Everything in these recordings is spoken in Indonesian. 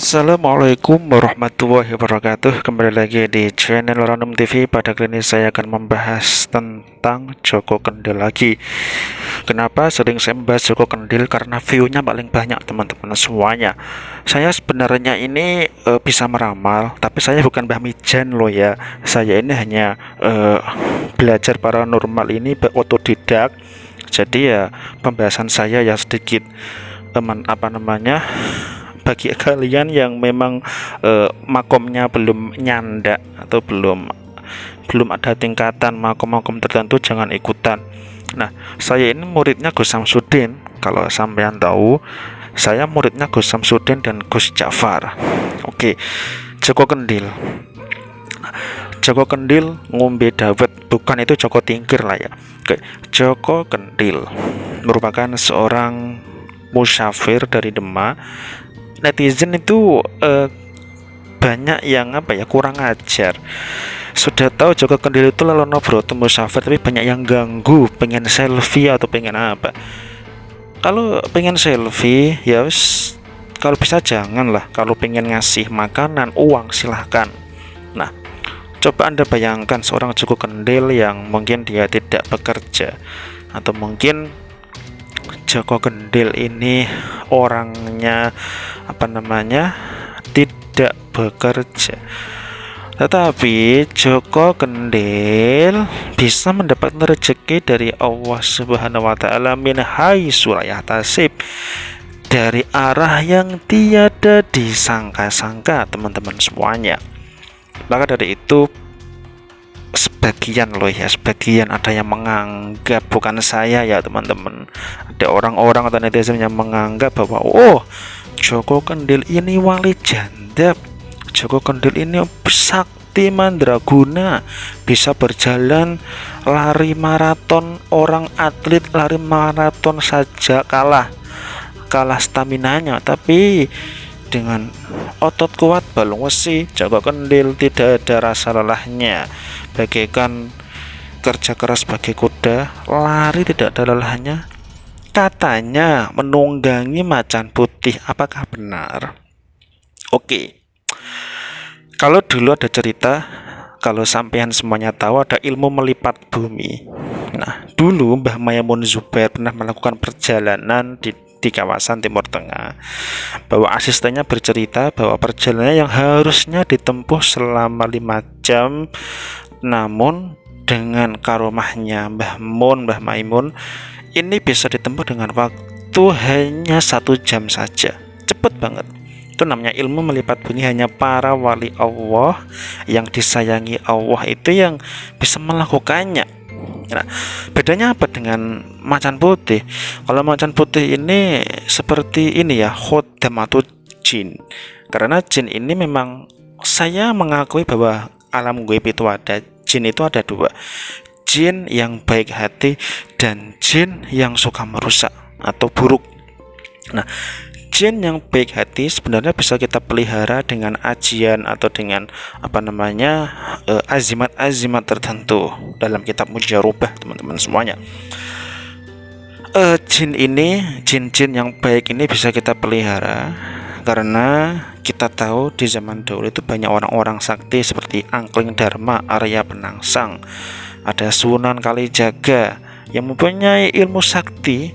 Assalamualaikum warahmatullahi wabarakatuh. Kembali lagi di channel Random TV. Pada kali ini saya akan membahas tentang Joko Kendil lagi. Kenapa sering saya membahas Joko Kendil? Karena view-nya paling banyak teman-teman semuanya. Saya sebenarnya ini bisa meramal, tapi saya bukan Mbah Mijan loh ya. Saya ini hanya belajar paranormal ini otodidak. Jadi ya pembahasan saya ya sedikit bagi kalian yang memang makomnya belum nyanda atau belum ada tingkatan makom-makom tertentu, jangan ikutan. Nah, saya ini muridnya Gus Samsudin. Kalau sampean tahu, saya muridnya Gus Samsudin dan Gus Ja'far. Oke, Joko Kendil. Joko Kendil ngombe dawet, bukan itu Joko Tingkir lah ya. Oke, Joko Kendil merupakan seorang musyafir dari Demak. Netizen itu banyak yang kurang ajar. Sudah tahu Joko Kendil itu lelono broto musafir, tapi banyak yang ganggu, pengen selfie atau pengen apa. Kalau pengen selfie ya wis, kalau bisa janganlah. Kalau pengen ngasih makanan, uang, silahkan. Nah, coba Anda bayangkan seorang Joko Kendil yang mungkin dia tidak bekerja, atau mungkin Joko Kendil ini orangnya tidak bekerja, tetapi Joko Kendil bisa mendapatkan rezeki dari Allah Subhanahu wa taala min haitsu la yahtasib, dari arah yang tiada disangka-sangka teman-teman semuanya. Maka dari itu sebagian ada yang menganggap, bukan saya ya teman-teman, ada orang-orang atau netizen yang menganggap bahwa Joko Kendil ini wali janda, Joko Kendil ini sakti mandraguna, bisa berjalan lari maraton. Orang atlet lari maraton saja kalah staminanya, tapi dengan otot kuat balung wesi, Joko Kendil tidak ada rasa lelahnya, bagaikan kerja keras bagi kuda, lari tidak ada lelahnya. Katanya menunggangi macan putih. Apakah benar? Oke, kalau dulu ada cerita, kalau sampean semuanya tahu, ada ilmu melipat bumi. Nah, dulu Mbah Maimun Zubair pernah melakukan perjalanan di kawasan Timur Tengah, bahwa asistennya bercerita bahwa perjalanan yang harusnya ditempuh selama 5 jam, namun dengan karomahnya Mbah Maimun ini bisa ditempuh dengan waktu hanya 1 jam saja. Cepet banget. Itu namanya ilmu melipat bumi. Hanya para wali Allah yang disayangi Allah itu yang bisa melakukannya. Nah, bedanya apa dengan macan putih? Kalau macan putih ini seperti ini ya, khodam atau jin. Karena jin ini memang, saya mengakui bahwa alam gaib itu ada jin, itu ada 2, jin yang baik hati dan jin yang suka merusak atau buruk. Nah, jin yang baik hati sebenarnya bisa kita pelihara dengan ajian atau dengan azimat-azimat tertentu dalam kitab Mujarrabah teman-teman semuanya. Jin-jin yang baik ini bisa kita pelihara karena kita tahu di zaman dahulu itu banyak orang-orang sakti seperti Angkling Dharma, Arya Penangsang, ada Sunan Kalijaga yang mempunyai ilmu sakti.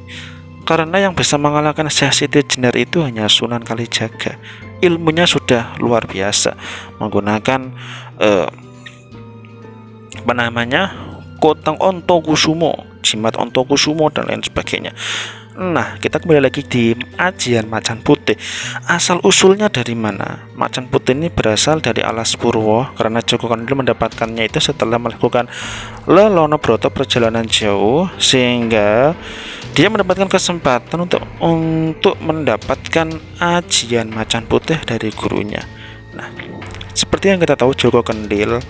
Karena yang bisa mengalahkan Syekh Siti Jenar itu hanya Sunan Kalijaga. Ilmunya sudah luar biasa, menggunakan Kotang Ontokusumo, jimat Ontokusumo dan lain sebagainya. Nah, kita kembali lagi di ajian macan putih. Asal usulnya dari mana? Macan putih ini berasal dari Alas Purwo, karena Joko Kendil mendapatkannya itu setelah melakukan lelono broto perjalanan jauh, sehingga dia mendapatkan kesempatan untuk mendapatkan ajian macan putih dari gurunya. Nah, seperti yang kita tahu, Joko Kendil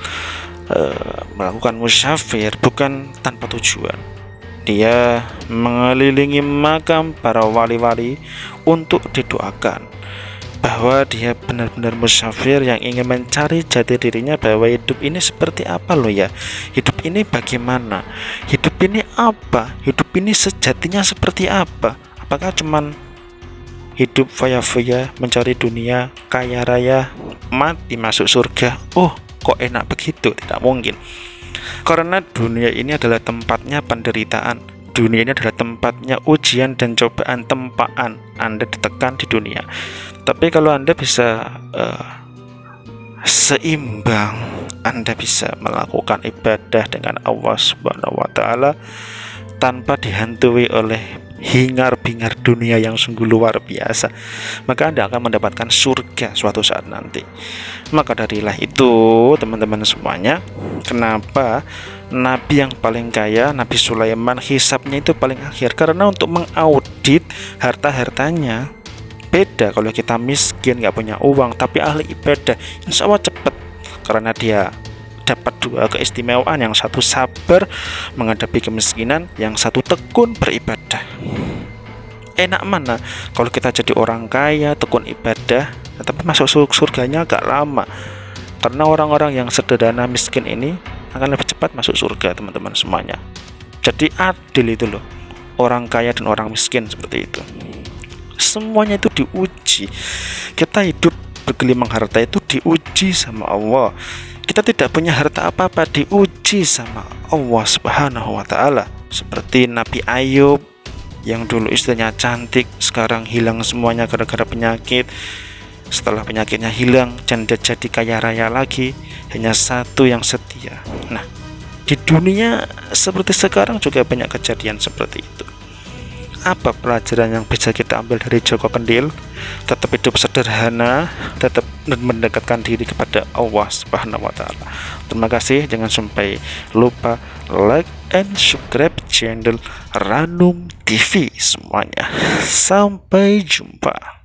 melakukan musyafir bukan tanpa tujuan. Dia mengelilingi makam para wali-wali untuk didoakan, bahwa dia benar-benar musyafir yang ingin mencari jati dirinya, bahwa hidup ini seperti apa loh ya, hidup ini bagaimana, hidup ini apa, hidup ini sejatinya seperti apa. Apakah cuman hidup foya-foya mencari dunia, kaya raya, mati masuk surga. Oh, kok enak begitu? Tidak mungkin. Karena dunia ini adalah tempatnya penderitaan. Dunia ini adalah tempatnya ujian dan cobaan, tempaan. Anda ditekan di dunia. Tapi kalau Anda bisa seimbang, Anda bisa melakukan ibadah dengan Allah Subhanahu wa taala tanpa dihantui oleh hingar-bingar dunia yang sungguh luar biasa, maka Anda akan mendapatkan surga suatu saat nanti. Maka darilah itu, teman-teman semuanya, kenapa Nabi yang paling kaya, Nabi Sulaiman, hisabnya itu paling akhir, karena untuk mengaudit harta-hartanya. Beda kalau kita miskin, nggak punya uang, tapi ahli ibadah, insya Allah cepat, karena dia dapat dua keistimewaan, yang satu sabar menghadapi kemiskinan, yang satu tekun beribadah. Enak mana kalau kita jadi orang kaya, tekun ibadah, tapi masuk surganya agak lama, karena orang-orang yang sederhana miskin ini akan lebih cepat masuk surga, teman-teman semuanya. Jadi adil itu loh, orang kaya dan orang miskin seperti itu. Semuanya itu diuji. Kita hidup bergelimang harta itu diuji sama Allah. Kita tidak punya harta apa-apa, diuji sama Allah Subhanahu wa taala. Seperti Nabi Ayub yang dulu istrinya cantik, sekarang hilang semuanya gara-gara penyakit. Setelah penyakitnya hilang, janda jadi kaya raya lagi, hanya satu yang setia. Nah, di dunia seperti sekarang juga banyak kejadian seperti itu. Apa pelajaran yang bisa kita ambil dari Joko Kendil? Tetap hidup sederhana, tetap mendekatkan diri kepada Allah Subhanahu wa taala. Terima kasih, jangan sampai lupa like and subscribe channel Ranum TV semuanya. Sampai jumpa.